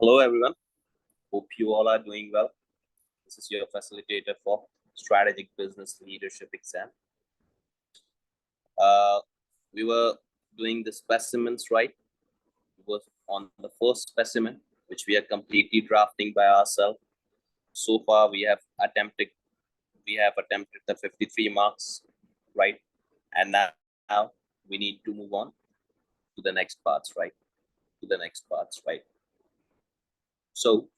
Hello everyone, hope you all are doing well. This is your facilitator for strategic business leadership exam. We were doing the specimens, right? We were on the first specimen, which we are completely drafting by ourselves. So far we have attempted the 53 marks, right? And now we need to move on to the next parts, right? So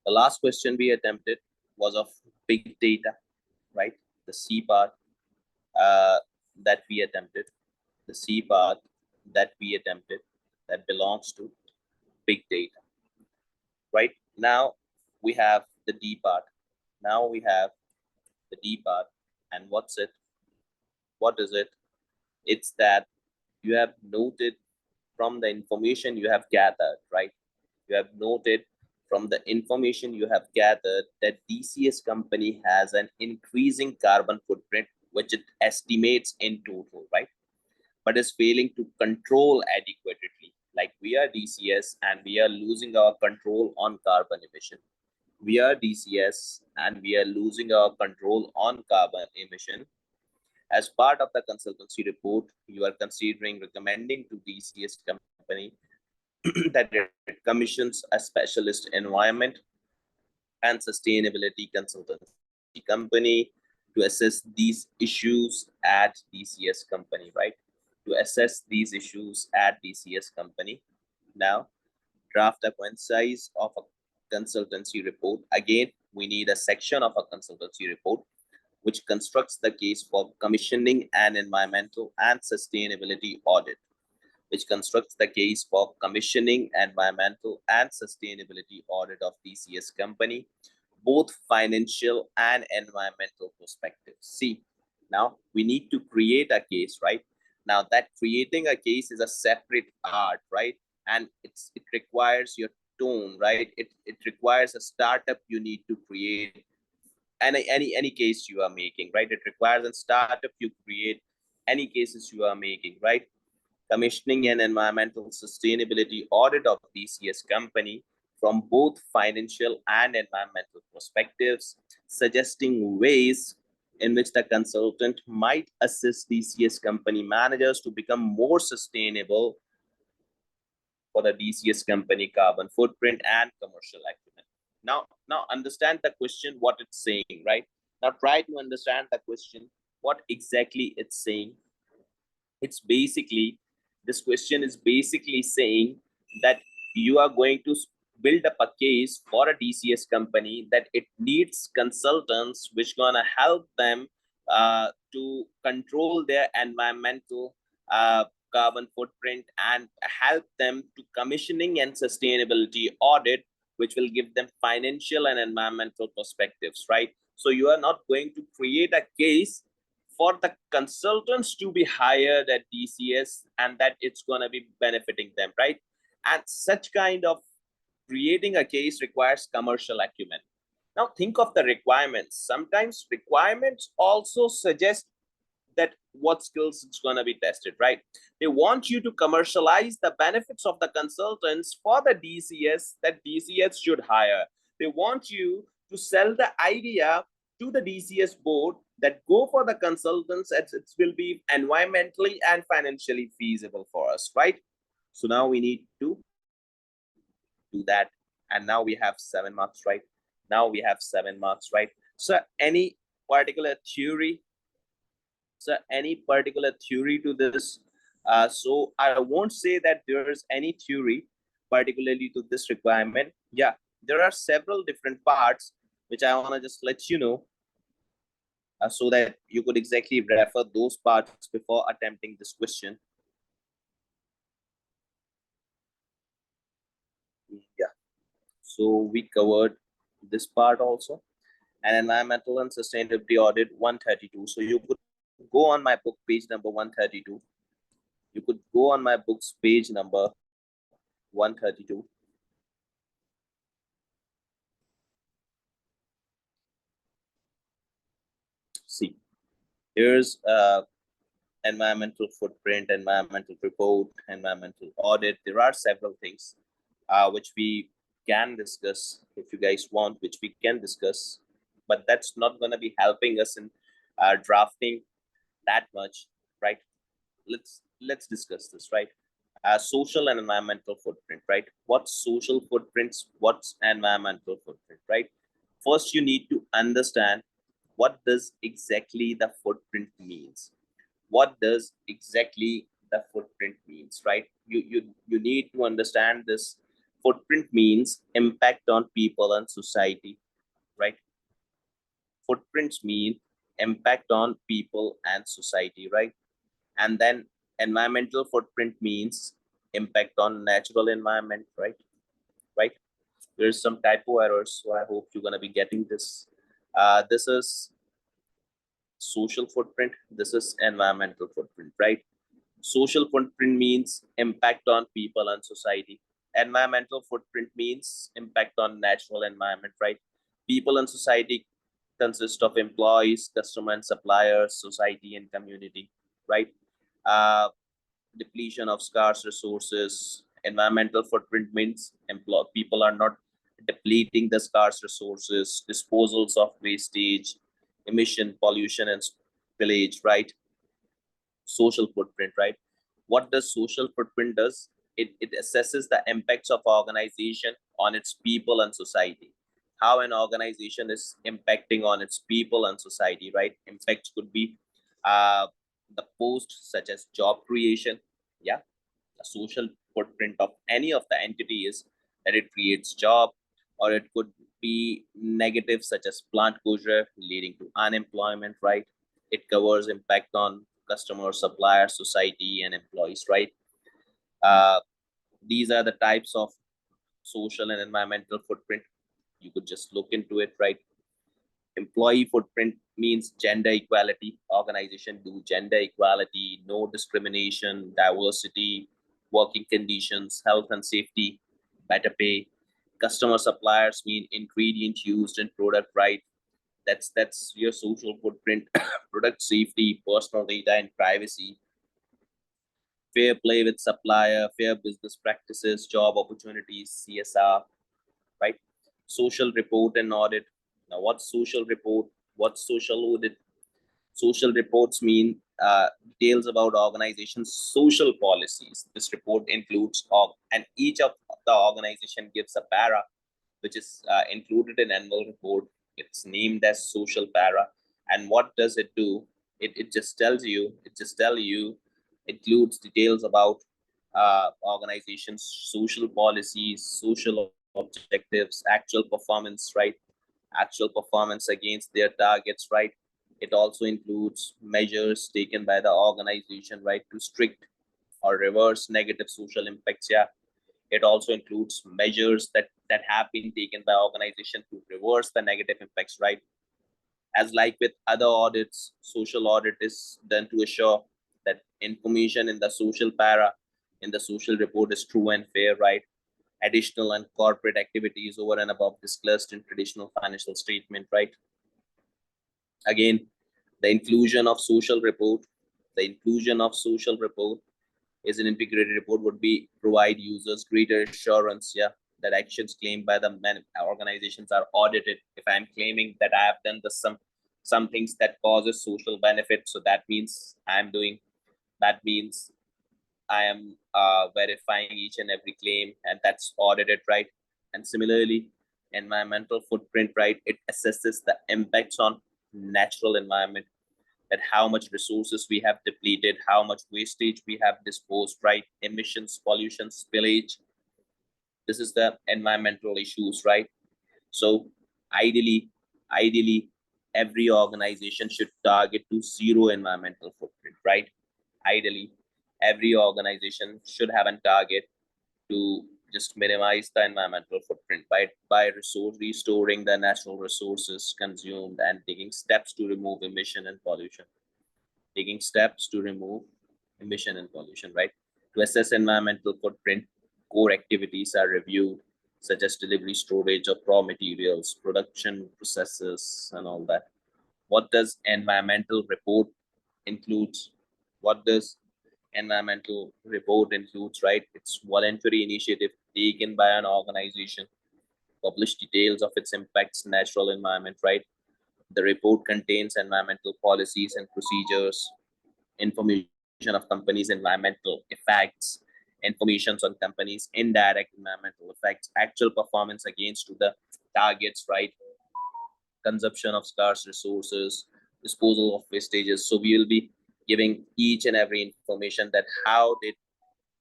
the last question we attempted was of big data, right? The C part that we attempted, that belongs to big data, right? Now we have the D part. And what's it? What is it? It's that you have noted from the information you have gathered, right? You have noted from the information you have gathered that DCS company has an increasing carbon footprint, which it estimates in total, right? But is failing to control adequately. Like we are DCS and we are losing our control on carbon emission. We are DCS and we are losing our control on carbon emission. As part of the consultancy report, you are considering recommending to DCS company that it commissions a specialist environment and sustainability consultancy company to assess these issues at DCS company, right? To assess these issues at DCS company. Now, draft a concise of a consultancy report. Again, we need a section of a consultancy report which constructs the case for commissioning an environmental and sustainability audit, which constructs the case for commissioning environmental and sustainability audit of DCS company, both financial and environmental perspectives. See, now we need to create a case, right? Now that creating a case is a separate art, right? And it requires your tone, right? It requires a startup you need to create. Any case you are making, right? It requires a startup you create any cases you are making, right? Commissioning an environmental sustainability audit of DCS company from both financial and environmental perspectives, suggesting ways in which the consultant might assist DCS company managers to become more sustainable for the DCS company carbon footprint and commercial acumen. Now understand the question, what it's saying, right? Now try to understand the question, what exactly it's saying. This question is basically saying that you are going to build up a case for a DCS company that it needs consultants which gonna help them to control their environmental carbon footprint and help them to commissioning and sustainability audit, which will give them financial and environmental perspectives, right? So you are not going to create a case for the consultants to be hired at DCS and that it's going to be benefiting them, right? And such kind of creating a case requires commercial acumen. Now think of the requirements. Sometimes requirements also suggest that what skills it's going to be tested, right? They want you to commercialize the benefits of the consultants for the DCS that DCS should hire. They want you to sell the idea to the DCS board that go for the consultants as it will be environmentally and financially feasible for us, right? So now we need to do that. And now we have 7 marks, right? So any particular theory? To this? So I won't say that there is any theory particularly to this requirement. Yeah, there are several different parts which I want to just let you know so that you could exactly refer those parts before attempting this question. Yeah, so we covered this part also. And environmental and sustainability audit 132. So you could go on my book page number 132. You could go on my book's page number 132. See, here's environmental footprint, environmental report, environmental audit. There are several things which we can discuss if you guys want, which we can discuss, but that's not going to be helping us in drafting that much, right? Let's discuss this, right? Social and environmental footprint, right? What's social footprints? What's environmental footprint, right? First, you need to understand what does exactly the footprint means. What does exactly the footprint means, right? You need to understand this. Footprint means impact on people and society, right? Footprints mean impact on people and society, right? And then environmental footprint means impact on natural environment, right? Right. There's some typo errors, so I hope you're going to be getting this. This is social footprint, this is environmental footprint, right? Social footprint means impact on people and society. Environmental footprint means impact on natural environment, right? People and society consist of employees, customer and suppliers, society and community, right? uh, Depletion of scarce resources. Environmental footprint means people are not depleting the scarce resources, disposals of wastage, emission, pollution, and spillage, right? Social footprint, right? What does social footprint does? It assesses the impacts of organization on its people and society. How an organization is impacting on its people and society, right? Impacts could be uh, the post such as job creation, yeah, the social footprint of any of the entity is that it creates job, or it could be negative such as plant closure leading to unemployment, right? It covers impact on customer, supplier, society, and employees, right? uh, these are the types of social and environmental footprint. You could just look into it, right? Employee footprint means gender equality. Organization do gender equality, no discrimination, diversity, working conditions, health and safety, better pay. Customer suppliers mean ingredient used in product, right? That's your social footprint. Product safety, personal data and privacy, fair play with supplier, fair business practices, job opportunities, CSR, right? Social report and audit. Now, what's social report? What's social audit? Social reports mean details about organization's social policies. This report includes and each of the organization gives a para, which is included in annual report. It's named as social para. And what does it do? It just tells you, includes details about organizations, social policies, social objectives, actual performance, right? Actual performance against their targets, right? It also includes measures taken by the organization, right, to strict or reverse negative social impacts. Yeah, it also includes measures that have been taken by organization to reverse the negative impacts, right? As like with other audits, social audit is done to assure that information in the social para, in the social report, is true and fair, right? Additional and corporate activities over and above disclosed in traditional financial statement, right? Again, the inclusion of social report, the inclusion of social report is an integrated report would be provide users greater assurance, yeah, that actions claimed by the organizations are audited. If I'm claiming that I have done some things that causes social benefit, so that means I'm doing, that means I am verifying each and every claim, and that's audited, right? And similarly, environmental footprint, right? It assesses the impacts on natural environment, that how much resources we have depleted, how much wastage we have disposed, right? Emissions, pollution, spillage. This is the environmental issues, right? So ideally, ideally, every organization should target to zero environmental footprint, right? Ideally, every organization should have a target to just minimize the environmental footprint by restoring the natural resources consumed and taking steps to remove emission and pollution. Taking steps to remove emission and pollution, right? To assess environmental footprint, core activities are reviewed, such as delivery, storage of raw materials, production processes, and all that. What does environmental report includes? What does environmental report includes, right? It's voluntary initiative taken by an organization publish details of its impacts natural environment, right? The report contains environmental policies and procedures, information of companies' environmental effects, information on companies' indirect environmental effects, actual performance against to the targets, right? Consumption of scarce resources, disposal of wastages. So we will be giving each and every information that how did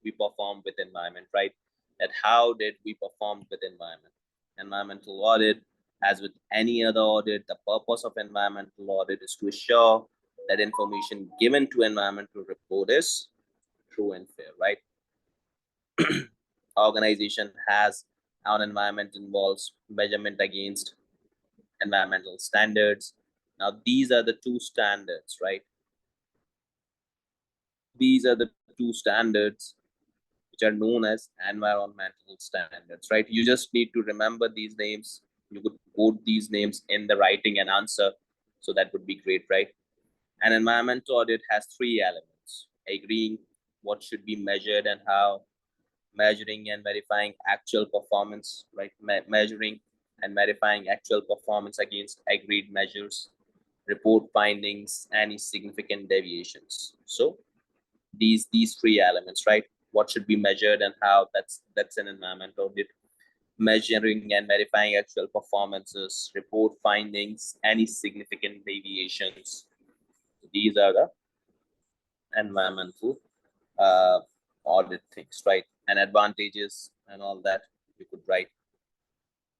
we perform with environment, right? That how did we perform with environment. Environmental audit, as with any other audit, the purpose of environmental audit is to assure that information given to environmental report is true and fair, right? Organization has our environment involves measurement against environmental standards. Now, these are the two standards, right? These are the two standards which are known as environmental standards, right? You just need to remember these names. You could quote these names in the writing and answer. So that would be great, right? An environmental audit has three elements: agreeing what should be measured and how, measuring and verifying actual performance, right? Measuring and verifying actual performance against agreed measures, report findings, any significant deviations. So these three elements, right? What should be measured and how, that's an environmental audit. Measuring and verifying actual performances, report findings, any significant deviations. These are the environmental uh, audit things, right? And advantages and all that you could write.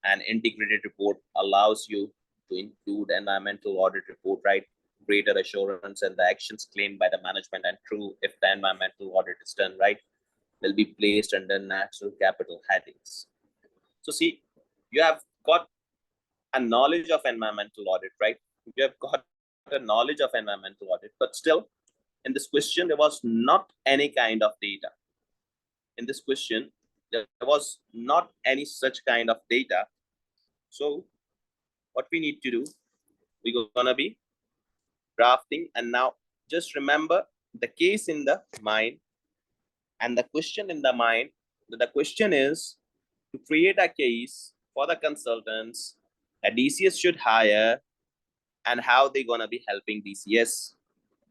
An integrated report allows you to include environmental audit report, right? Greater assurance and the actions claimed by the management and true if the environmental audit is done right will be placed under natural capital headings. So see, you have got a knowledge of environmental audit, right? You have got a knowledge of environmental audit, but still in this question, there was not any kind of data. In this question, there was not any such kind of data. So what we need to do, we're gonna be drafting, and now just remember the case in the mind and the question in the mind. The question is to create a case for the consultants that DCS should hire and how they're gonna be helping DCS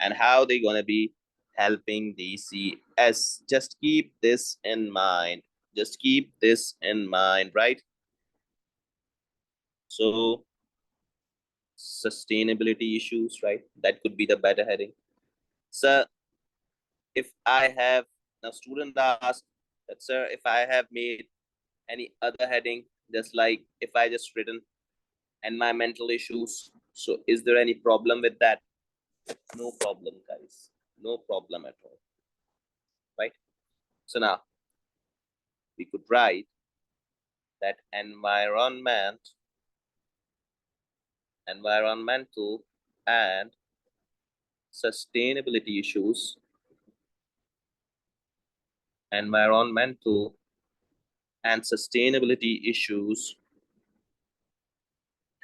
and how they're gonna be helping DCS. Just keep this in mind. Just keep this in mind, right? So sustainability issues, right? That could be the better heading. So if I have, now student asked that, sir, if I have made any other heading, just like if I just written environmental issues, so is there any problem with that? No problem, guys. No problem at all, right? So now we could write that environmental and sustainability issues, environmental and sustainability issues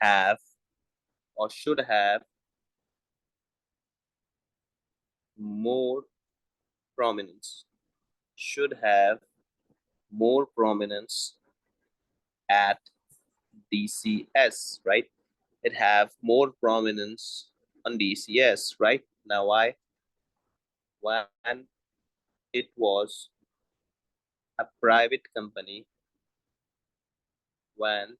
have or should have more prominence, should have more prominence at DCS, right? It have more prominence on DCS, right? Now why? When it was a private company, when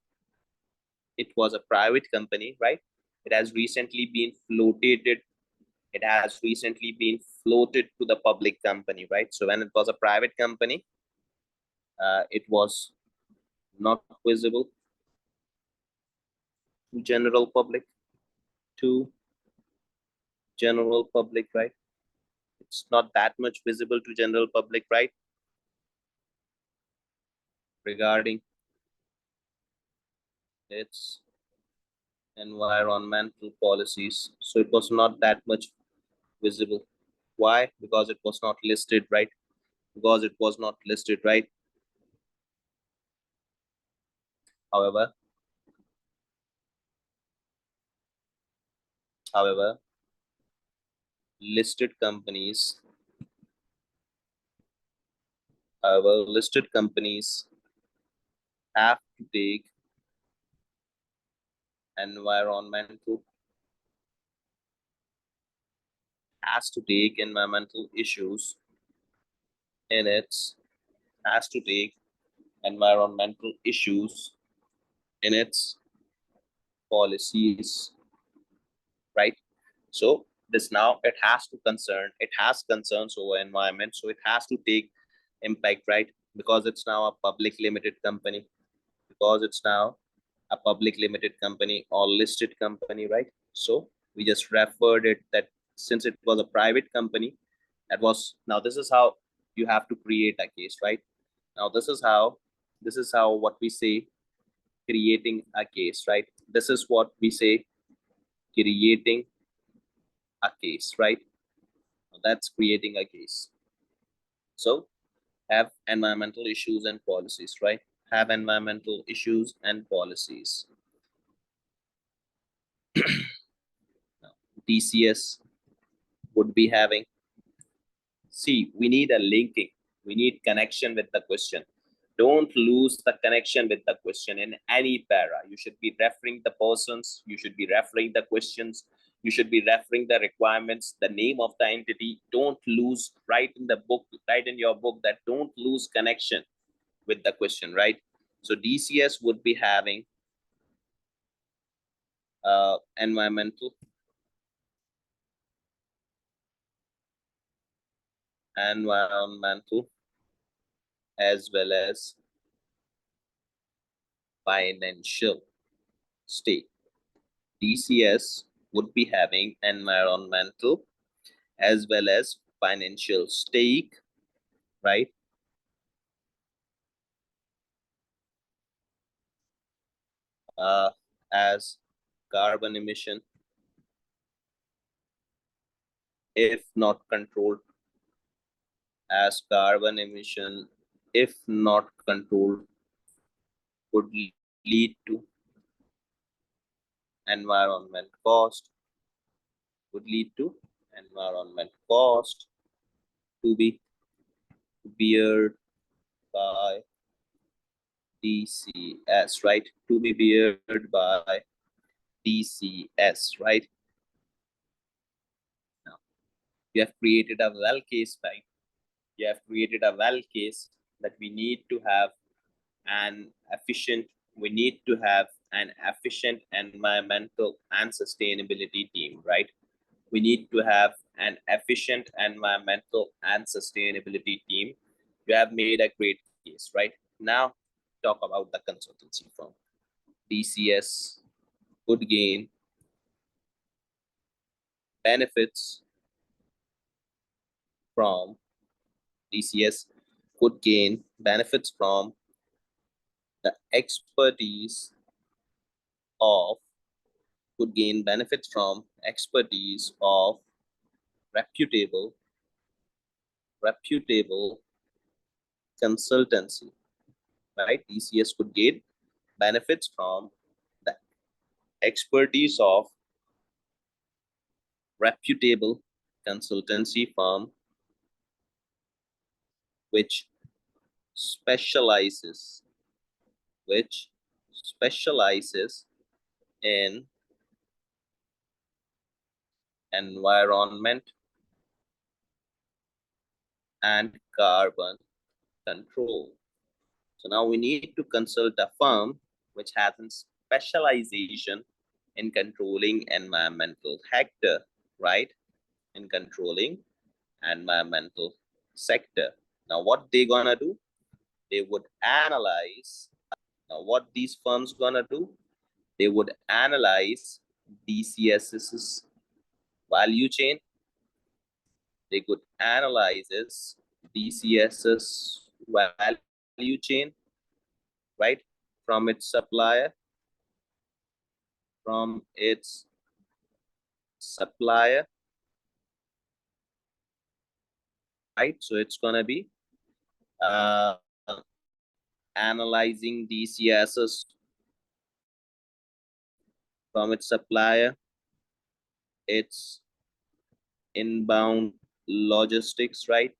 it was a private company, right? It has recently been floated. It has recently been floated to the public company, right? So when it was a private company, it was not visible to general public, to general public, right? It's not that much visible to general public, right? Regarding its environmental policies. So it was not that much visible. Why? Because it was not listed, right? Because it was not listed, right? However, however, listed companies, listed companies have to take environmental has to take environmental issues in its has to take environmental issues in its policies, right? So this now it has concerns over environment, so it has to take impact, right? Because it's now a public limited company, because it's now a public limited company or listed company, right? So we just referred it that since it was a private company, that was now this is how you have to create a case, right? Now this is how what we say creating a case, right? This is what we say creating a case, right? That's creating a case. So have environmental issues and policies, right? Have environmental issues and policies. Now, DCS would be having, see, we need a linking, we need connection with the question. Don't lose the connection with the question in any para. You should be referring the persons, you should be referring the questions, you should be referring the requirements, the name of the entity. Don't lose, write in the book, write in your book that don't lose connection with the question, right? So DCS would be having environmental as well as financial stake. DCS would be having environmental as well as financial stake, right? As carbon emission, if not controlled, as carbon emission, if not controlled, would lead to environment cost, would lead to environment cost to be beared by DCS, right? To be beared by DCS, right? Now, you have created a well case, right? You have created a well case that we need to have an efficient, we need to have an efficient environmental and sustainability team, right? We need to have an efficient environmental and sustainability team. You have made a great case, right? Now, talk about the consultancy firm. DCS could gain benefits from DCS could gain benefits from the expertise of could gain benefits from expertise of reputable reputable consultancy, right? DCS could gain benefits from the expertise of reputable consultancy firm which specializes which specializes in environment and carbon control. So now we need to consult a firm which has a specialization in controlling environmental sector, right? In controlling environmental sector. Now what they gonna do? They would analyze. Now what these firms gonna do? They would analyze DCS's value chain. They could analyze DCS's value chain, right? From its supplier, from its supplier, right? So it's gonna be uh, analyzing DCS's from its supplier, its inbound logistics, right?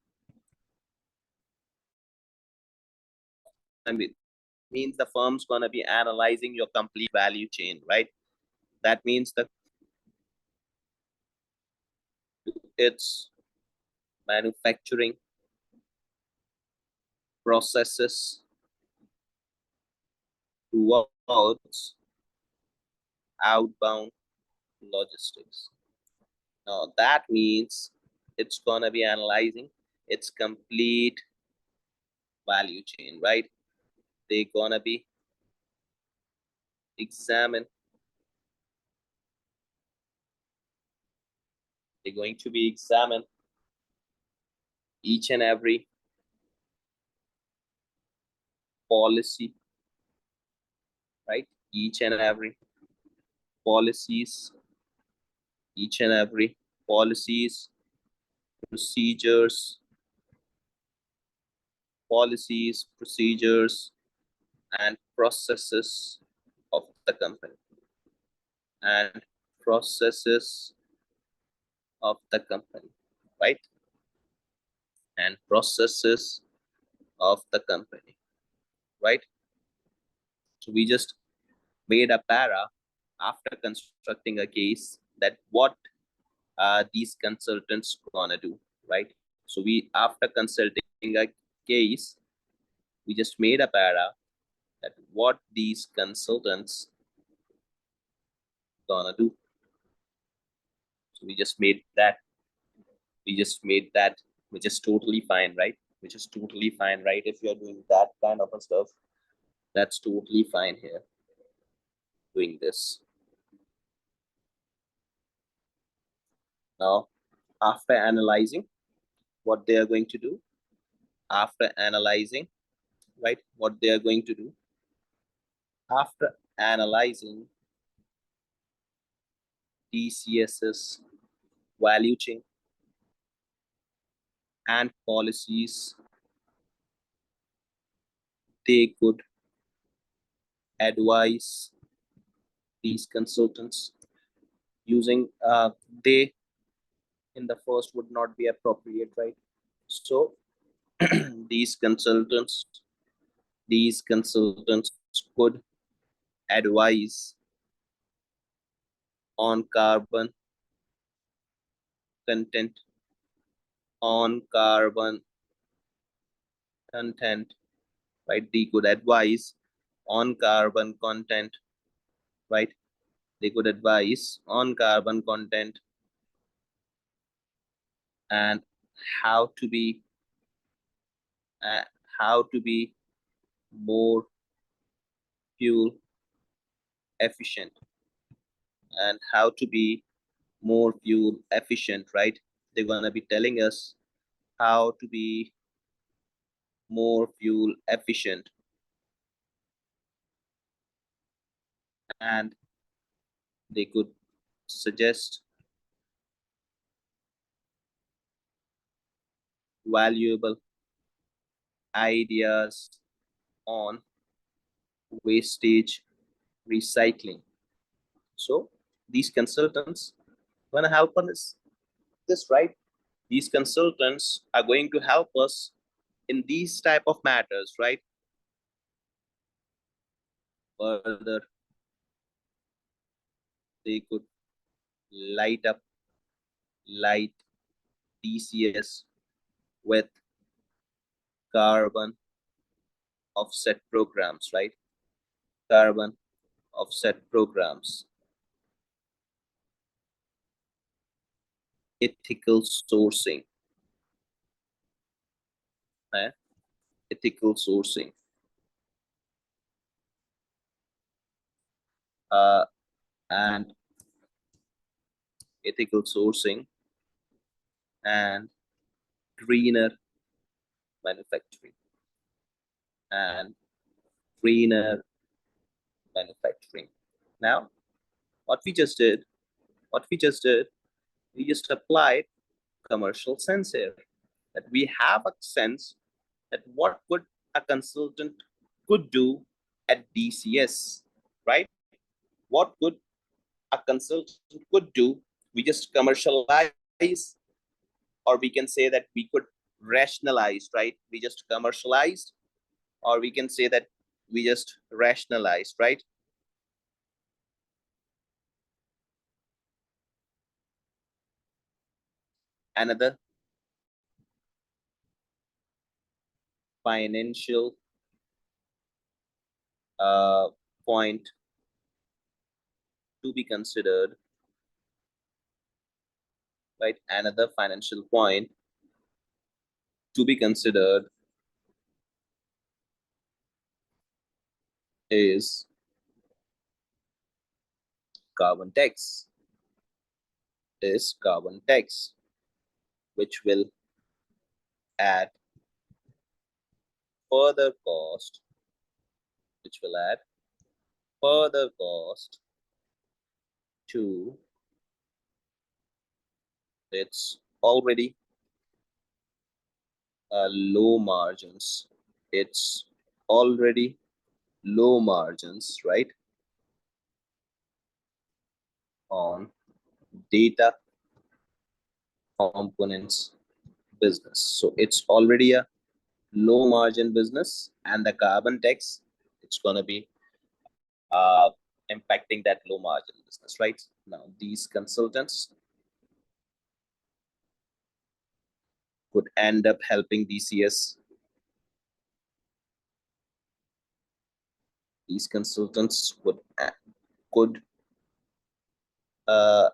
I mean, means the firm's gonna be analyzing your complete value chain, right? That means that its manufacturing processes towards outbound logistics. Now that means it's gonna be analyzing its complete value chain, right? They're gonna be examine. They're going to be examine each and every policy, right? Each and every policies, each and every policies, procedures, and processes of the company, and processes of the company, right? And processes of the company, right? So we just made a para after constructing a case that what these consultants gonna do, right? So we, after consulting a case, we just made a para that what these consultants gonna do. So we just made that. Which is totally fine, right? Which is totally fine, right? If you're doing that kind of a stuff, that's totally fine here. Doing this. Now, after analyzing what they are going to do, after analyzing, right, what they are going to do, after analyzing DCS's value chain and policies, they could advise these consultants using they in the first would not be appropriate, right? So these consultants could advise on carbon content, on carbon content, right? They could advise on carbon content, right? They could advise on carbon content and how to be uh, how to be more fuel efficient, and how to be more fuel efficient, right? They're gonna be telling us how to be more fuel efficient, and they could suggest valuable ideas on wastage recycling. So these consultants gonna help us this, right? These consultants are going to help us in these type of matters, right? Further, they could light up light DCS with carbon offset programs, right? Carbon offset programs, ethical sourcing, eh? Ethical sourcing, uh, and ethical sourcing and greener manufacturing, and greener manufacturing. Now, what we just did, what we just did, we just applied commercial sense here. That we have a sense that what could a consultant could do at DCS, right? What could a consultant could do? We just commercialize, or we can say that we could rationalize, right? We just commercialized, or we can say that we just rationalized, right? Another financial point to be considered, right? Another financial point to be considered is carbon tax. Carbon tax, which will add further cost, which will add further cost to its already low margins. It's already low margins, right? On data components business. So it's already a low margin business, and the carbon tax, it's going to be uh, impacting that low margin business, right? Now, these consultants could end up helping DCS. These consultants could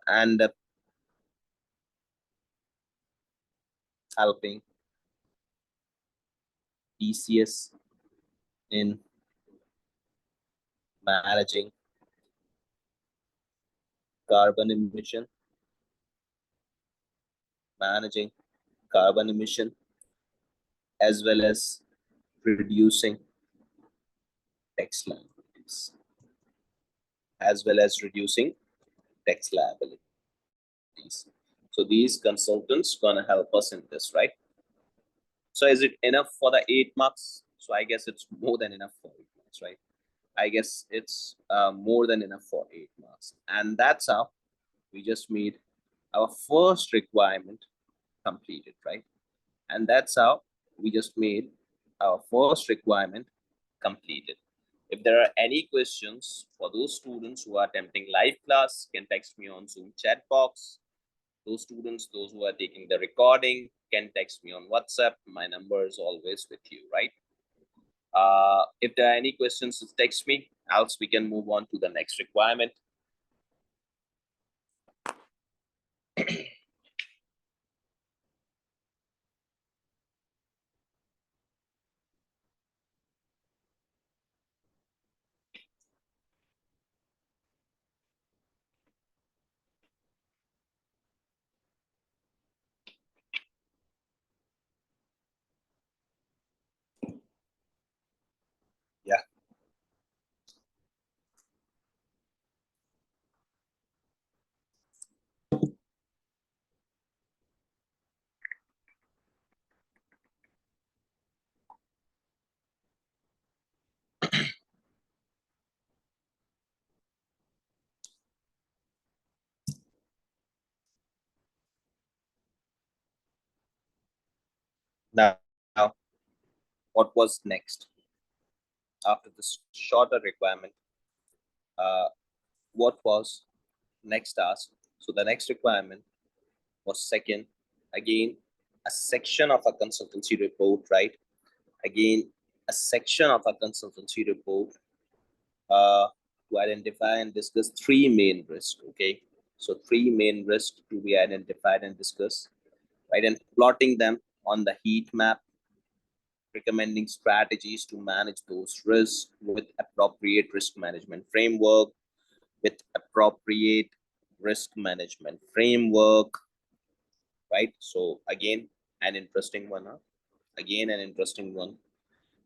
end up helping DCS in managing carbon emission, managing carbon emission, as well as reducing tax liabilities, as well as reducing tax liabilities. So these consultants gonna help us in this, right? So is it enough for the 8 marks? So I guess it's more than enough for 8 marks, right? I guess it's more than enough for 8 marks. And that's how we just made our first requirement completed, right? And that's how we just made our first requirement completed. If there are any questions for those students who are attempting live class, can text me on Zoom chat box. Those students, those who are taking the recording, can text me on WhatsApp. My number is always with you, right? If there are any questions, text me, else we can move on to the next requirement. Yeah. Now, what was next after this shorter requirement? What was next task? So the next requirement was second, again, a section of a consultancy report, right? Again, a section of a consultancy report to identify and discuss three main risks, okay? So three main risks to be identified and discussed, right? And plotting them on the heat map, recommending strategies to manage those risks with appropriate risk management framework, with appropriate risk management framework, right? So again, an interesting one, huh? Again, an interesting one.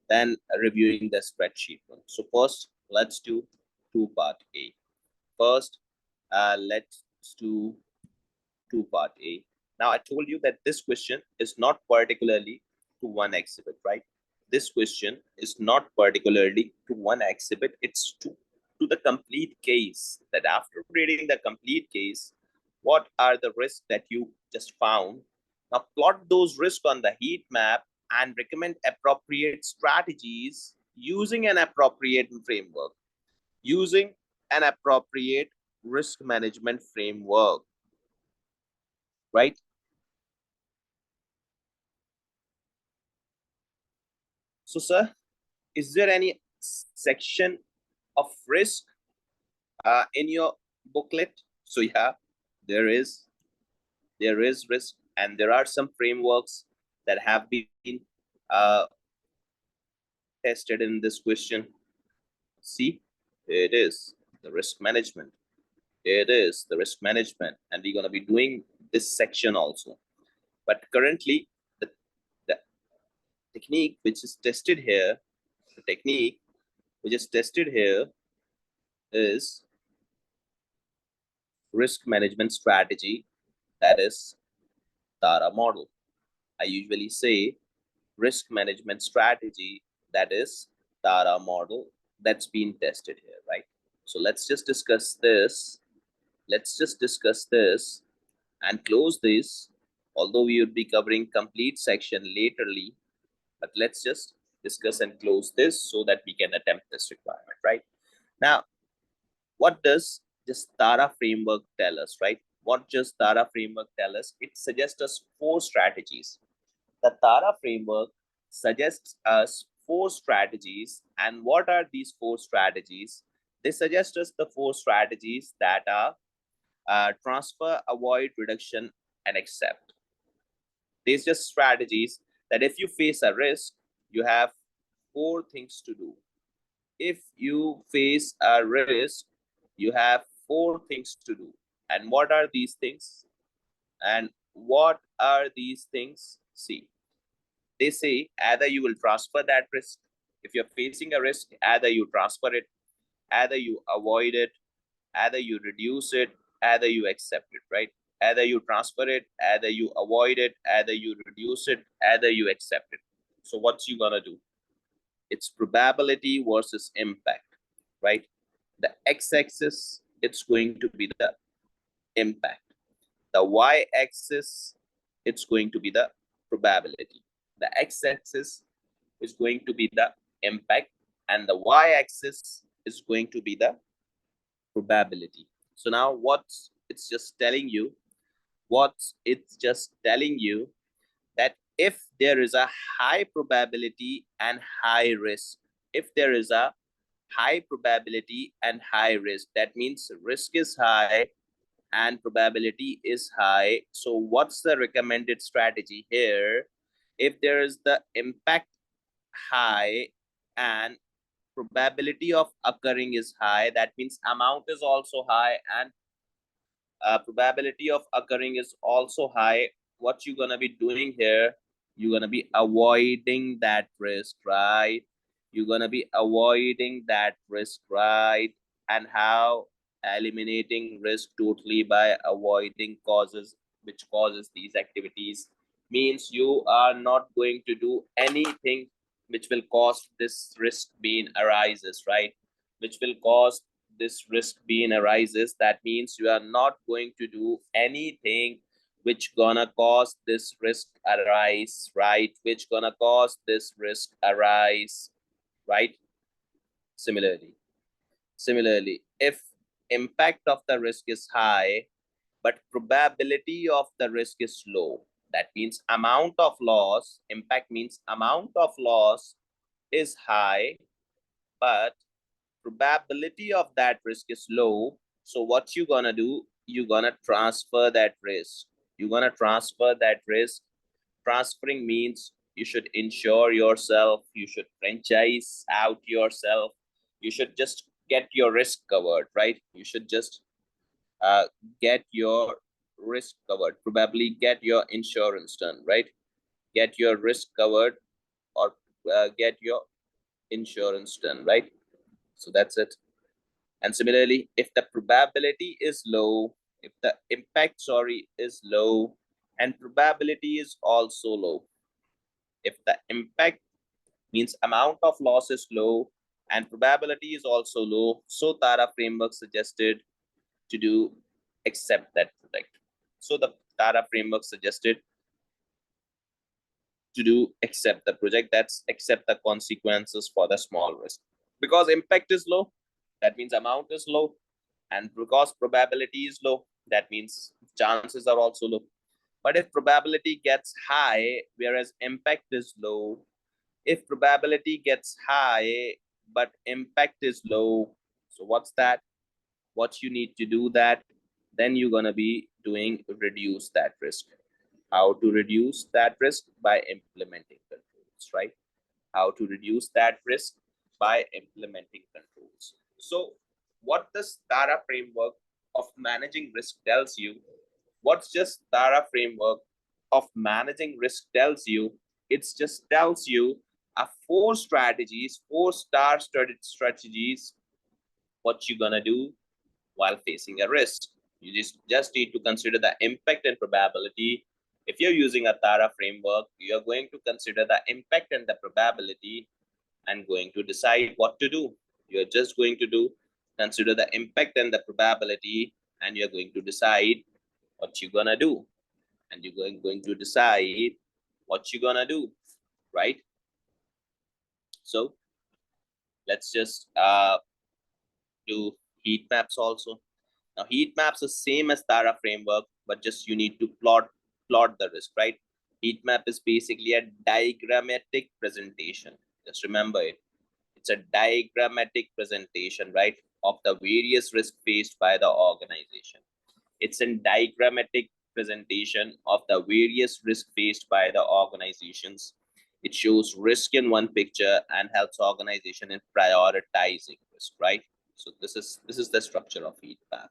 Then reviewing the spreadsheet one. So first, let's do two-part A. First, let's do two-part A. Now, I told you that this question is not particularly to one exhibit, right? This question is not particularly to one exhibit. It's to the complete case, that after reading the complete case, what are the risks that you just found? Now, plot those risks on the heat map and recommend appropriate strategies using an appropriate framework, using an appropriate risk management framework, right? So, sir, is there any section of risk in your booklet? So yeah, there is risk, and there are some frameworks that have been uh, tested in this question. See, it is the risk management. It is the risk management, and we're gonna be doing this section also. But currently, the technique which is tested here, the technique which is tested here is risk management strategy, that is TARA model. I usually say risk management strategy, that is TARA model, that's been tested here, right? So let's just discuss this. Let's just discuss this and close this, although we would be covering complete section laterly, but let's just discuss and close this so that we can attempt this requirement, right? Now, what does this TARA framework tell us, right? What does TARA framework tell us? It suggests us 4 strategies. The TARA framework suggests us 4 strategies. And what are these 4 strategies? They suggest us the 4 strategies that are transfer, avoid, reduction, and accept. These just strategies that if you face a risk, you have 4 things to do. If you face a risk, you have 4 things to do. And what are these things? And what are these things? See, they say either you will transfer that risk. If you're facing a risk, either you transfer it, either you avoid it, either you reduce it, either you accept it, right? Either you transfer it, either you avoid it, either you reduce it, either you accept it. So what's you gonna do? It's probability versus impact, right? The x-axis, it's going to be the impact. The y-axis, it's going to be the probability. The x-axis is going to be the impact, and the y-axis is going to be the probability. So now what's it's just telling you, that if there is a high probability and high risk, if there is a high probability and high risk, that means risk is high and probability is high. So what's the recommended strategy here? If there is the impact high and probability of occurring is high, that means amount is also high and probability of occurring is also high. What you're gonna be doing here, you're gonna be avoiding that risk, right? You're gonna be avoiding that risk, right? And how? Eliminating risk totally by avoiding causes which causes these activities, means you are not going to do anything which will cause this risk being arises, right? Which will cause this risk being arises. That means you are not going to do anything which gonna cause this risk arise, right? Which gonna cause this risk arise, right? Similarly, if impact of the risk is high but probability of the risk is low, that means amount of loss, impact means amount of loss is high but probability of that risk is low. So what you gonna do? You're gonna transfer that risk. You're gonna transfer that risk. Transferring means you should insure yourself. You should franchise out yourself. You should just get your risk covered, right? You should just get your risk covered. Probably get your insurance done, right? Get your risk covered or get your insurance done, right? So that's it. And similarly, if the probability is low, if the impact, is low, and probability is also low. If the impact means amount of loss is low and probability is also low, so TARA framework suggested to do accept that project. So the TARA framework suggested to do accept the project, that's accept the consequences for the small risk. Because impact is low, that means amount is low, and because probability is low, that means chances are also low. But if probability gets high whereas impact is low, if probability gets high but impact is low, so what's that? What you need to do that? Then you're gonna be doing reduce that risk. How to reduce that risk? By implementing controls, right? How to reduce that risk? By implementing controls. So what does Tara framework of managing risk tells you? What's just Tara framework of managing risk tells you? It just tells you four strategies, four-star strategies, what you're gonna do while facing a risk. You just need to consider the impact and probability. If you're using a Tara framework, you're going to consider the impact and the probability and going to decide what to do. You're just going to consider the impact and the probability, and you're going to decide what you're gonna do. And you're going to decide what you're gonna do, right? So let's just do heat maps also. Now, heat maps is same as Tara framework, but just you need to plot the risk, right? Heat map is basically a diagrammatic presentation. Just remember it. It's a diagrammatic presentation, right, of the various risks faced by the organization. It's a diagrammatic presentation of the various risks faced by the organizations. It shows risk in one picture and helps organization in prioritizing risk, right? So this is the structure of heat map.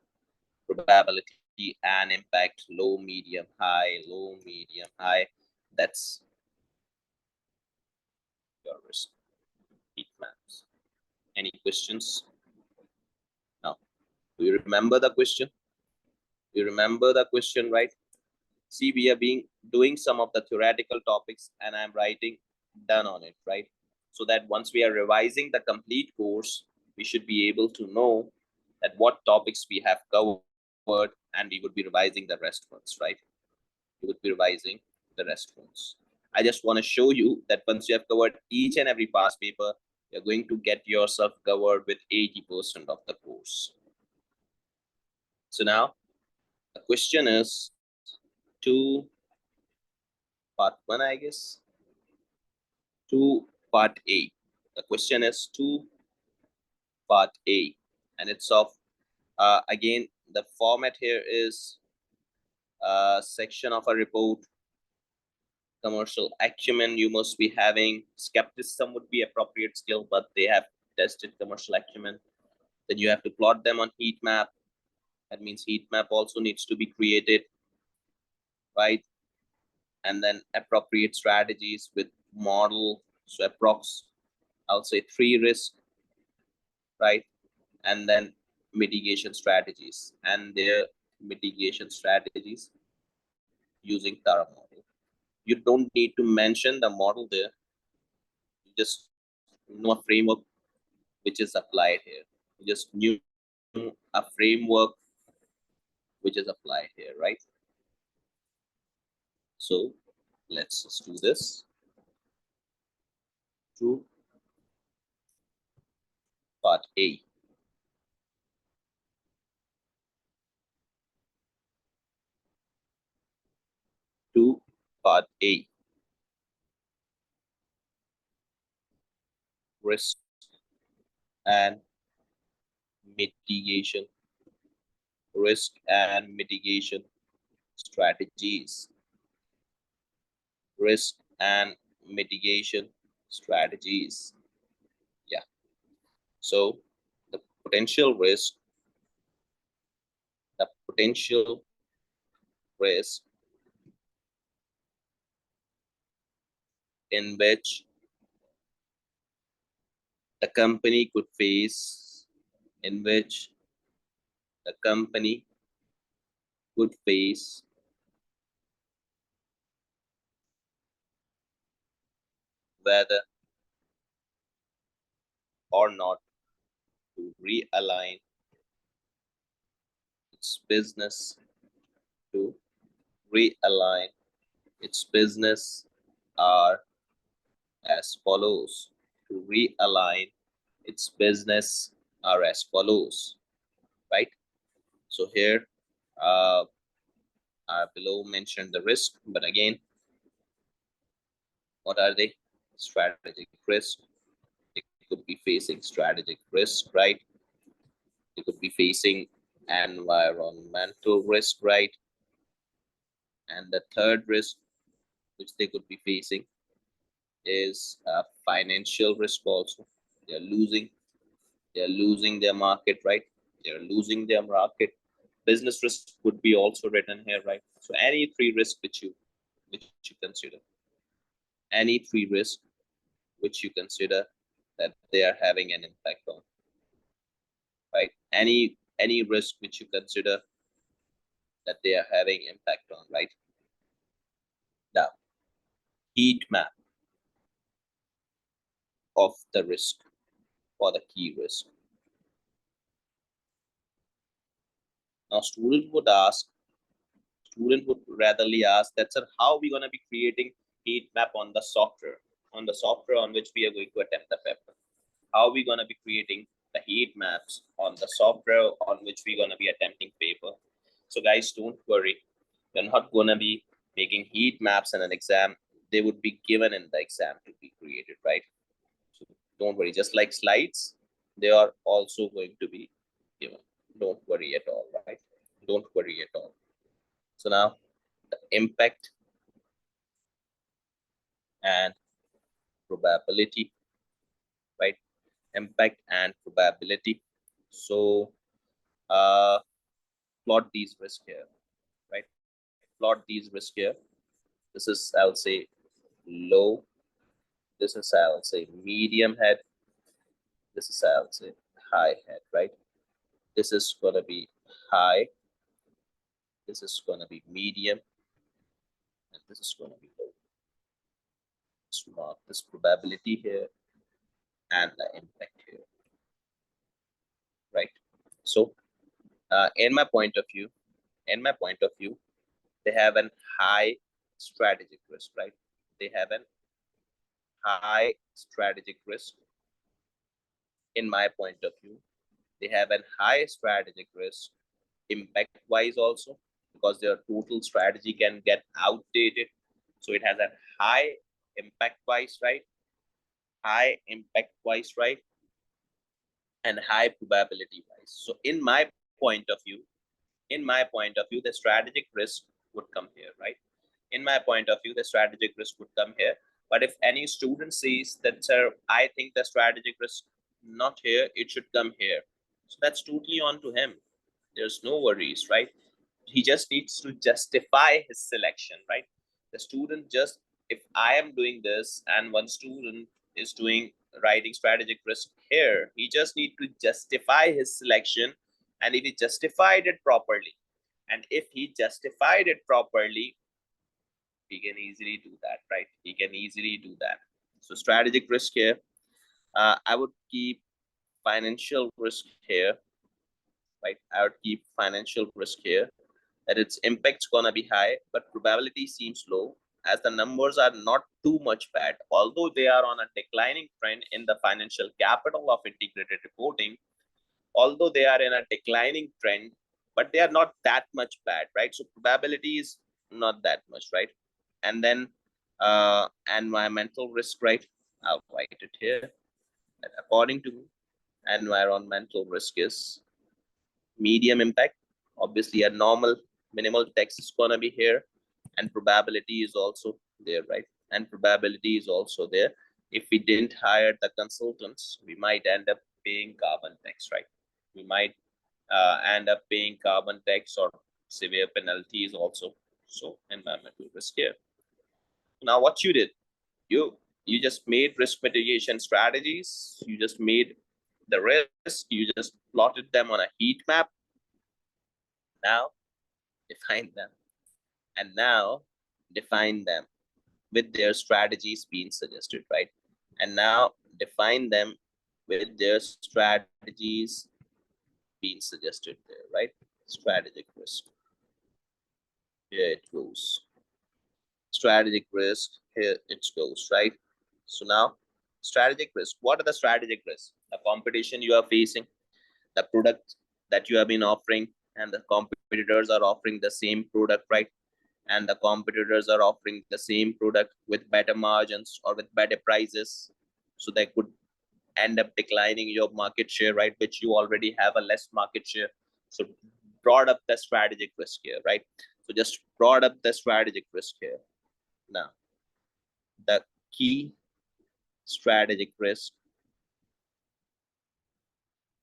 Probability and impact, low, medium, high, low, medium, high. That's your risk heat maps. Any questions? Now, do you remember the question? You remember the question, right? See, we are doing some of the theoretical topics and I'm writing done on it, right? So that once we are revising the complete course, we should be able to know that what topics we have covered, and we would be revising the rest ones, right? We would be revising the rest ones. I just want to show you that once you have covered each and every past paper, you're going to get yourself covered with 80% of the course. So now the question is to part 1, I guess, to part A. The question is to part A, and it's of again, the format here is a section of a report. Commercial acumen you must be having. Skepticism would be appropriate skill, but they have tested commercial acumen. Then you have to plot them on heat map. That means heat map also needs to be created, right? And then appropriate strategies with model. So approx, I'll say 3 risk, right? And then mitigation strategies and their mitigation strategies using Tara model. You don't need to mention the model there. You just know a framework which is applied here. You just knew a framework which is applied here, right? So let's just do this. To part A. To part A. Risk and mitigation. Risk and mitigation strategies. Risk and mitigation strategies. Yeah. So the potential risk in which the company could face, in which the company could face whether or not to realign its business, to realign its business are as follows. To realign its business are as follows, right? So here, below mentioned the risk, but again, what are they? strategic risk. They could be facing strategic risk, right? They could be facing environmental risk, right? And the third risk which they could be facing is financial risk also. They're losing their market, right? They're losing their market. Business risk would be also written here, right? So any three risks which you consider, any three risks which you consider that they are having an impact on, right? Any risk which you consider that they are having impact on, right? Now, heat map of the risk or the key risk. Now, student would ratherly ask that, sir, how are we going to be creating heat map on the software on which we are going to attempt the paper? How are we going to be creating the heat maps on the software on which we're going to be attempting paper? So guys, don't worry. You're not going to be making heat maps in an exam. They would be given in the exam to be created, right? So don't worry. Just like slides, they are also going to be given. Don't worry at all, right? Don't worry at all. So now the impact and probability, right? Impact and probability. So plot these risks here, right? Plot these risks here. This is, I would say, low. This is, I would say, medium head. This is, I would say, high head, right? This is going to be high. This is going to be medium. And this is going to be low. Let's mark this probability here and the impact here, right? So in my point of view, they have an high strategic risk, right? They have an high strategic risk. In my point of view, they have an high strategic risk impact wise also, because their total strategy can get outdated. So it has a high impact wise, right? High impact wise, right? And high probability wise. So in my point of view, the strategic risk would come here, right? In my point of view, the strategic risk would come here. But if any student says that, sir, I think the strategic risk not here, it should come here. So that's totally on to him. There's no worries, right? He just needs to justify his selection, right? The student just, if I am doing this and one student is doing writing strategic risk here, he just need to justify his selection. And if he justified it properly, he can easily do that, right? He can easily do that. So strategic risk here, I would keep financial risk here, right? I would keep financial risk here, that its impact's gonna be high, but probability seems low, as the numbers are not too much bad. Although they are on a declining trend in the financial capital of integrated reporting, although they are in a declining trend, but they are not that much bad, right? So probability is not that much, right? And then environmental risk, right? I'll write it here. And according to me, environmental risk is medium impact. Obviously, a normal minimal text is gonna be here, and probability is also there, right? And probability is also there. If we didn't hire the consultants, we might end up paying carbon tax, right? We might end up paying carbon tax or severe penalties also. So environmental risk here. Now what you did, you just made risk mitigation strategies. You just made the risk, you just plotted them on a heat map. Now define them, and now define them with their strategies being suggested, right? And now define them with their strategies being suggested there, right? Strategic risk. Here it goes. Strategic risk, here it goes, right? So now strategic risk. What are the strategic risks? The competition you are facing, the product that you have been offering, and the competitors are offering the same product, right? and the competitors are offering the same product with better margins or with better prices, so they could end up declining your market share, right, which you already have a less market share. So brought up the strategic risk here, right? So just brought up the strategic risk here. Now the key strategic risk,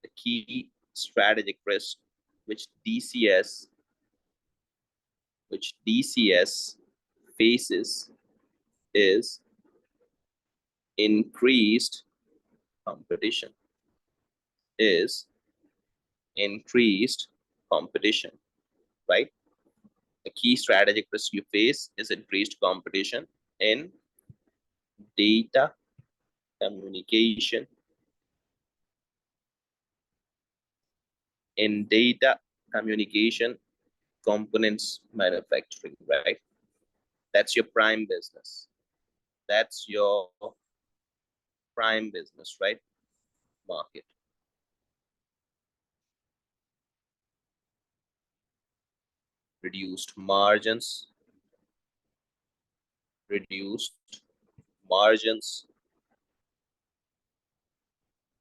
the key strategic risk which DCS faces is increased competition, is increased competition, right? The key strategic risk you face is increased competition in data communication, in data communication components manufacturing, right? That's your prime business. That's your prime business, right? Market. Reduced margins, reduced margins,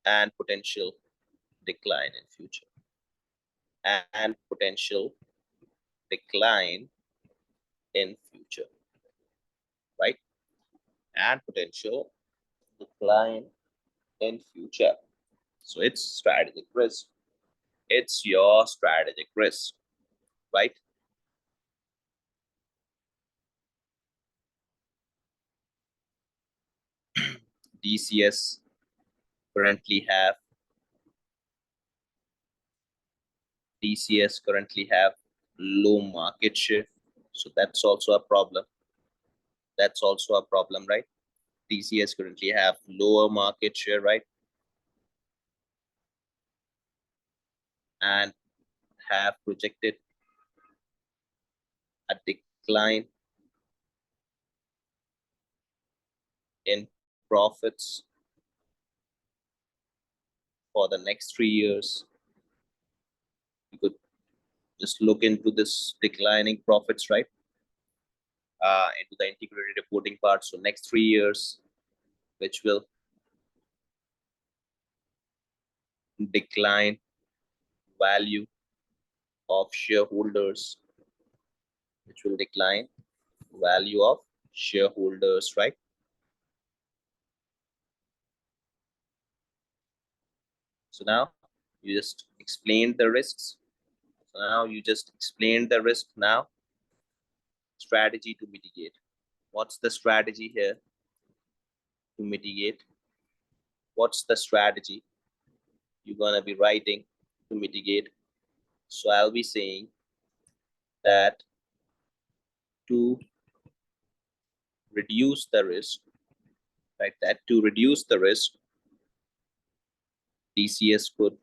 and potential decline in future. And potential decline in future, right? And potential decline in future. So it's strategic risk. It's your strategic risk, right? DCS currently have DCS currently have low market share. So that's also a problem. That's also a problem, right? DCS currently have lower market share, right? And have projected a decline in profits for the next 3 years. You could just look into this declining profits, right? Into the integrated reporting part. So next 3 years, which will decline value of shareholders, which will decline value of shareholders, right? So now you just explained the risks. So now you just explained the risk. Now strategy to mitigate. What's the strategy here to mitigate? What's the strategy you're gonna be writing to mitigate? So I'll be saying that to reduce the risk, right? That to reduce the risk, DCS could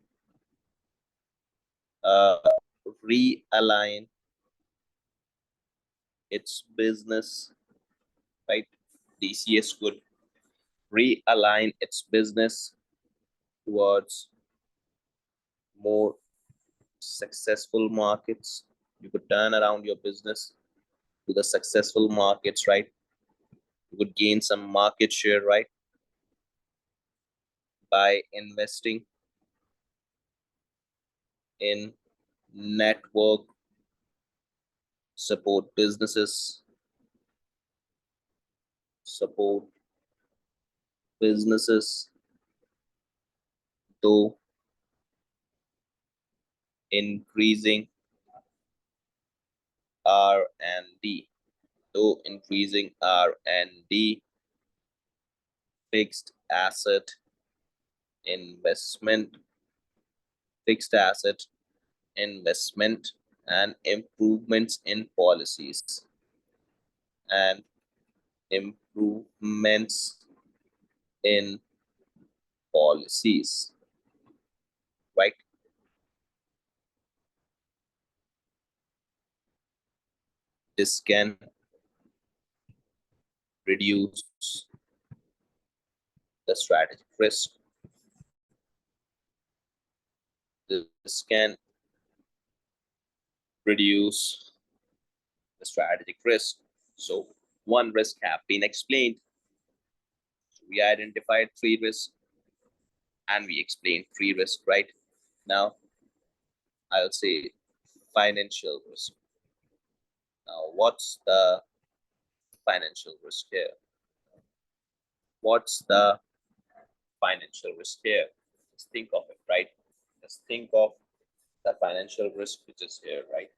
realign its business, right? DCS could realign its business towards more successful markets. You could turn around your business to the successful markets, right? You could gain some market share, right? By investing in network support businesses, support businesses, though increasing R&D, though increasing R&D, fixed asset investment, fixed asset investment, and improvements in policies, and improvements in policies, right? This can reduce the strategic risk. This can reduce the strategic risk. So one risk have been explained. We identified three risks and we explained three risks, right? Now I'll say financial risk. Now what's the financial risk here? What's the financial risk here? Just think of it, right? Just think of the financial risk which is here, right?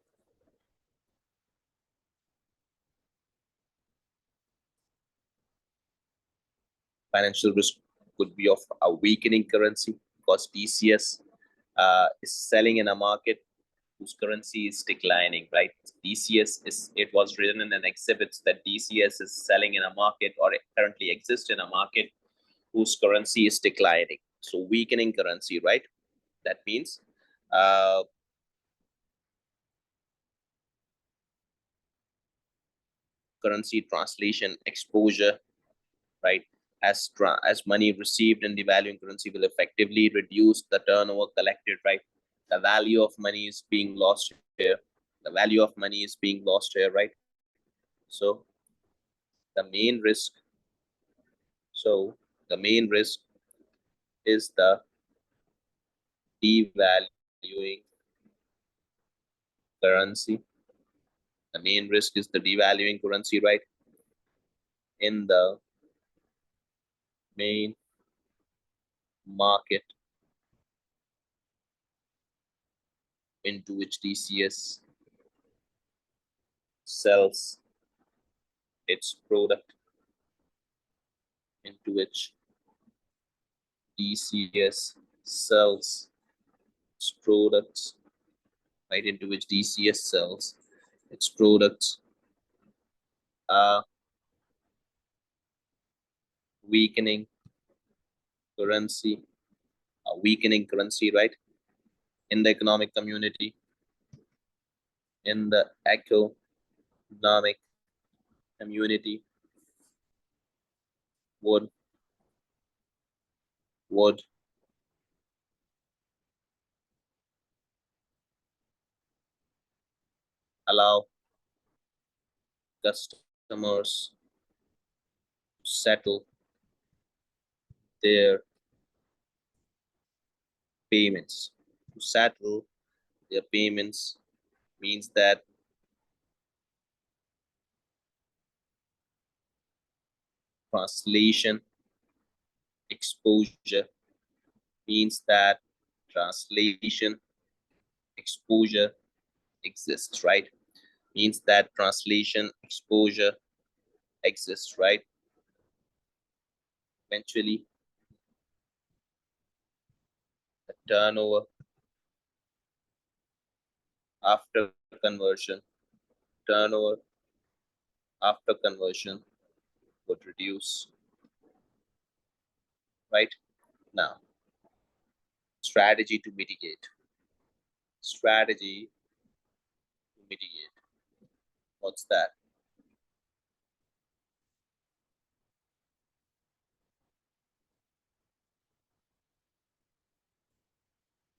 Financial risk could be of a weakening currency because DCS is selling in a market whose currency is declining, right? DCS is, it was written in an exhibits that DCS is selling in a market or currently exists in a market whose currency is declining. So weakening currency, right? That means currency translation exposure, right? As money received in devaluing currency will effectively reduce the turnover collected, right? The value of money is being lost here. The value of money is being lost here, right? So the main risk, so the main risk is the devaluing currency. The main risk is the devaluing currency, right? In the main market into which DCS sells its product, into which DCS sells its products, right? Into which DCS sells its products, weakening currency, a weakening currency, right? In the economic community, in the economic community would allow customers to settle their payments. To settle their payments means that translation exposure means that translation exposure exists, right? Means that translation exposure exists, right? Eventually, the turnover after conversion, turnover after conversion would reduce, right? Now, strategy to mitigate. Strategy to mitigate. What's that?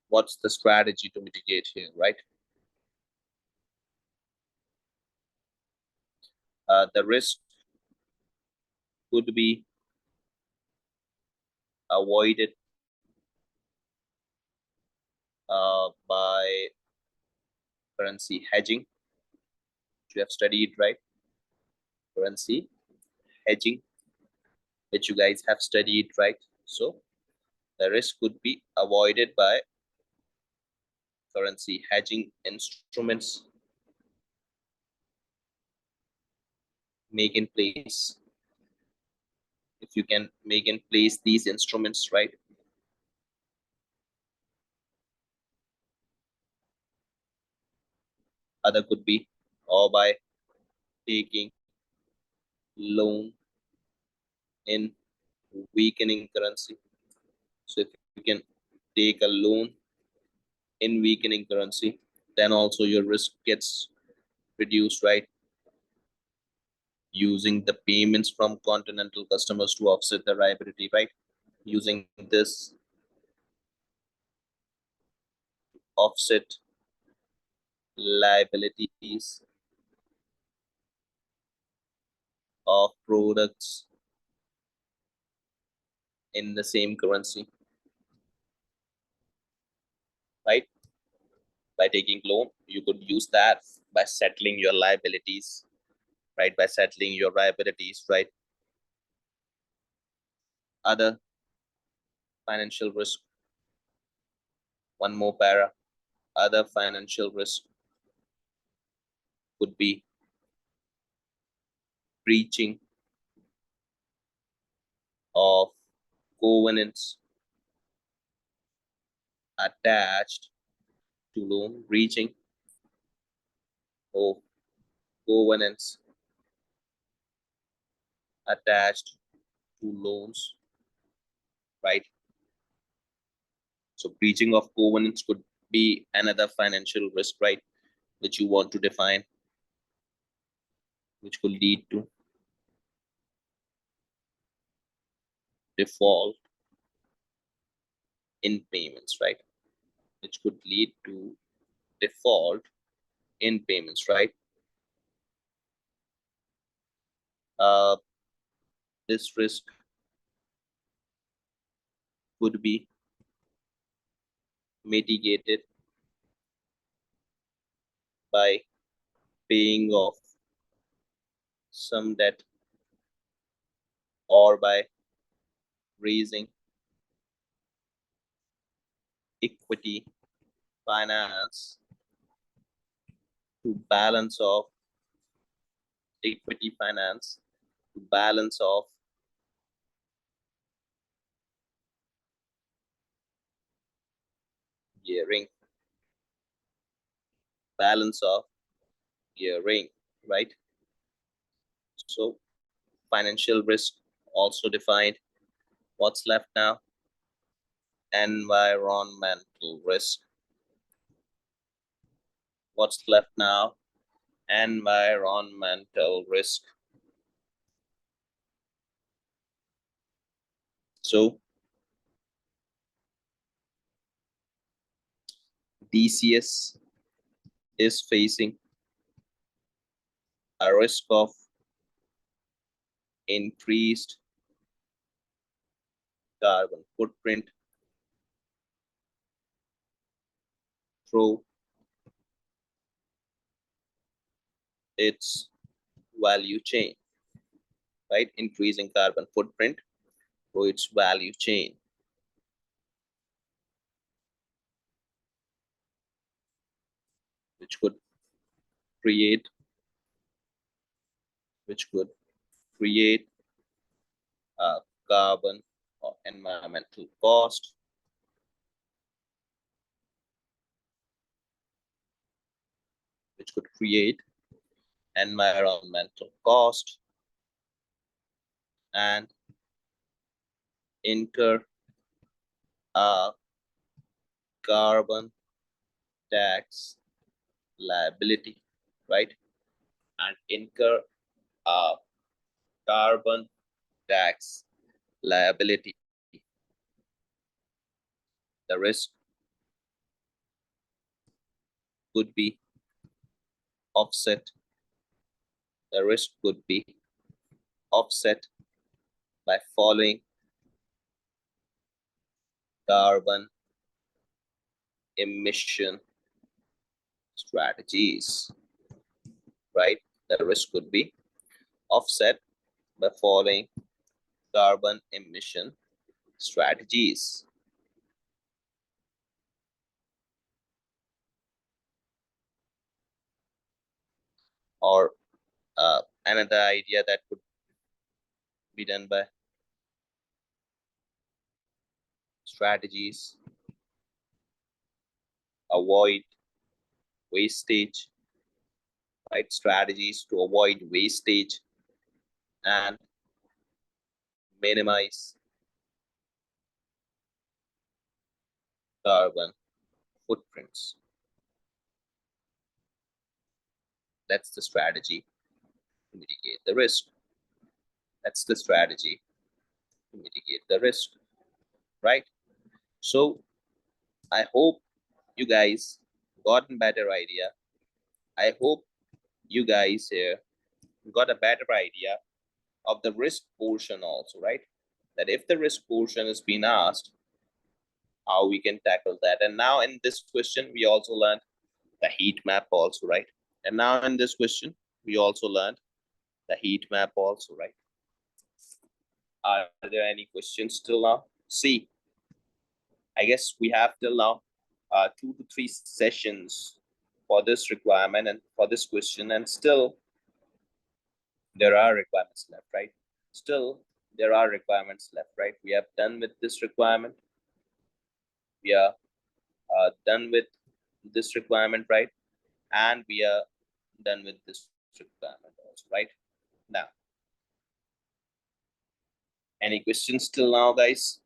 What's the strategy to mitigate here, right? The risk could be avoided by currency hedging, which you have studied, right? Currency hedging, which you guys have studied, right? So the risk could be avoided by currency hedging instruments make in place. If you can make in place these instruments, right? Other could be, or by taking loan in weakening currency. So if you can take a loan in weakening currency, then also your risk gets reduced, right? Using the payments from continental customers to offset the liability, right? Using this offset liabilities of products in the same currency, right? By taking loan, you could use that by settling your liabilities, right? By settling your liabilities, right? Other financial risk, one more para, other financial risk could be breaching of covenants attached to loan, breaching of covenants attached to loans, right? So breaching of covenants could be another financial risk, right? Which you want to define, which could lead to default in payments, right? Which could lead to default in payments, right? Uh, this risk could be mitigated by paying off some debt or by raising equity finance to balance off equity finance to balance off gearing, balance of gearing, right? So financial risk also defined. What's left now? Environmental risk. What's left now? Environmental risk. So DCS is facing a risk of increased carbon footprint through its value chain, right? Increasing carbon footprint through its value chain, which could create, which could create a carbon or environmental cost, which could create environmental cost and incur a carbon tax liability, right? And incur a carbon tax liability. The risk could be offset. The risk could be offset by following carbon emission strategies, right? The risk could be offset by following carbon emission strategies. Or another idea that could be done by strategies, avoid wastage, right? Strategies to avoid wastage and minimize carbon footprints. That's the strategy to mitigate the risk. That's the strategy to mitigate the risk, right? So I hope you guys got a better idea. I hope you guys here got a better idea of the risk portion also, right? That if the risk portion is being asked, how we can tackle that. And now in this question, we also learned the heat map also, right? And now in this question, we also learned the heat map also, right? Are there any questions till now? See, I guess we have till now 2 to 3 sessions for this requirement and for this question, and still there are requirements left, right? Still there are requirements left, right? We have done with this requirement. We are done with this requirement, right? And we are done with this requirement also, right? Now, any questions till now, guys?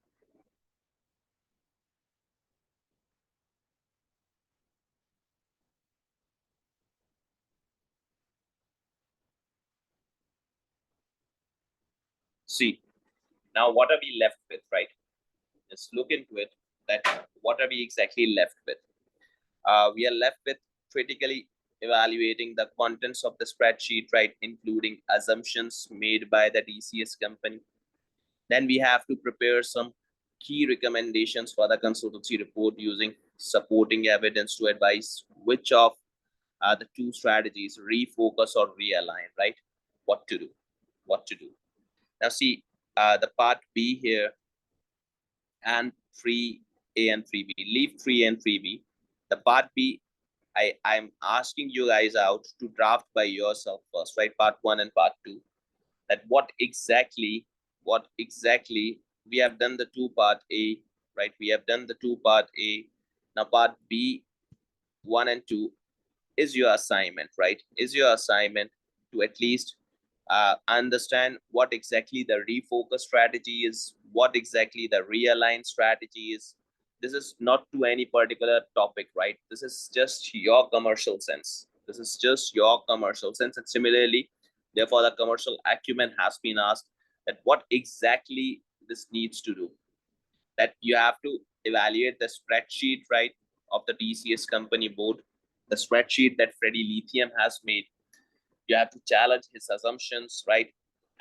See, now what are we left with, right? Let's look into it, that what are we exactly left with? We are left with critically evaluating the contents of the spreadsheet, right, including assumptions made by the DCS company. Then we have to prepare some key recommendations for the consultancy report using supporting evidence to advise which of the two strategies, refocus or realign, right? What to do, what to do. Now see, the part B here and 3A and 3B, leave 3A and 3B. The part B, I'm asking you guys out to draft by yourself first, right? Part 1 and part 2. That what exactly we have done the 2 part A, right? We have done the 2 part A. Now part B, 1 and 2 is your assignment, right? Is your assignment to at least understand what exactly the refocus strategy is, what exactly the realign strategy is. This is not to any particular topic, right? This is just your commercial sense. This is just your commercial sense. And similarly, therefore, the commercial acumen has been asked that what exactly this needs to do. That you have to evaluate the spreadsheet, right, of the DCS company board, the spreadsheet that Freddie Lithium has made. You have to challenge his assumptions, right?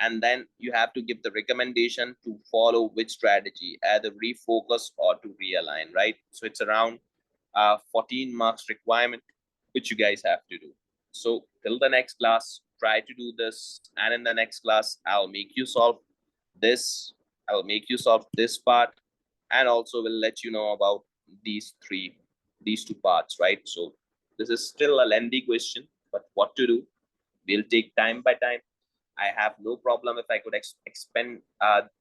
And then you have to give the recommendation to follow which strategy, either refocus or to realign, right? So it's around 14 marks requirement, which you guys have to do. So till the next class, try to do this. And in the next class, I'll make you solve this. I'll make you solve this part. And also will let you know about these two parts, right? So this is still a lengthy question, but what to do? We'll take time by time. I have no problem if I could expand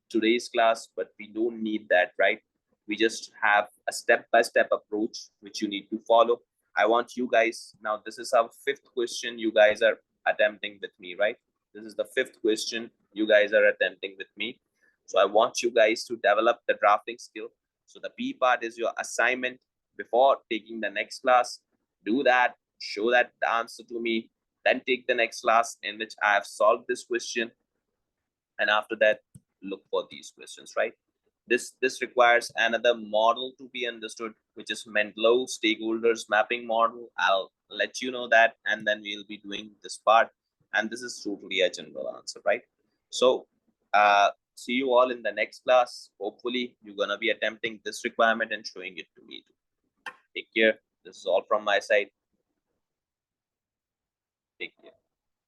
today's class, but we don't need that, right? We just have a step-by-step approach which you need to follow. I want you guys, now this is our 5th question you guys are attempting with me, right? This is the 5th question you guys are attempting with me. So I want you guys to develop the drafting skill. So the B part is your assignment before taking the next class. Do that, show that the answer to me, then take the next class in which I have solved this question. And after that, look for these questions, right? This requires another model to be understood, which is Menlo stakeholders mapping model. I'll let you know that, and then we'll be doing this part. And this is totally a general answer, right? So see you all in the next class. Hopefully, you're gonna be attempting this requirement and showing it to me too. Take care. This is all from my side.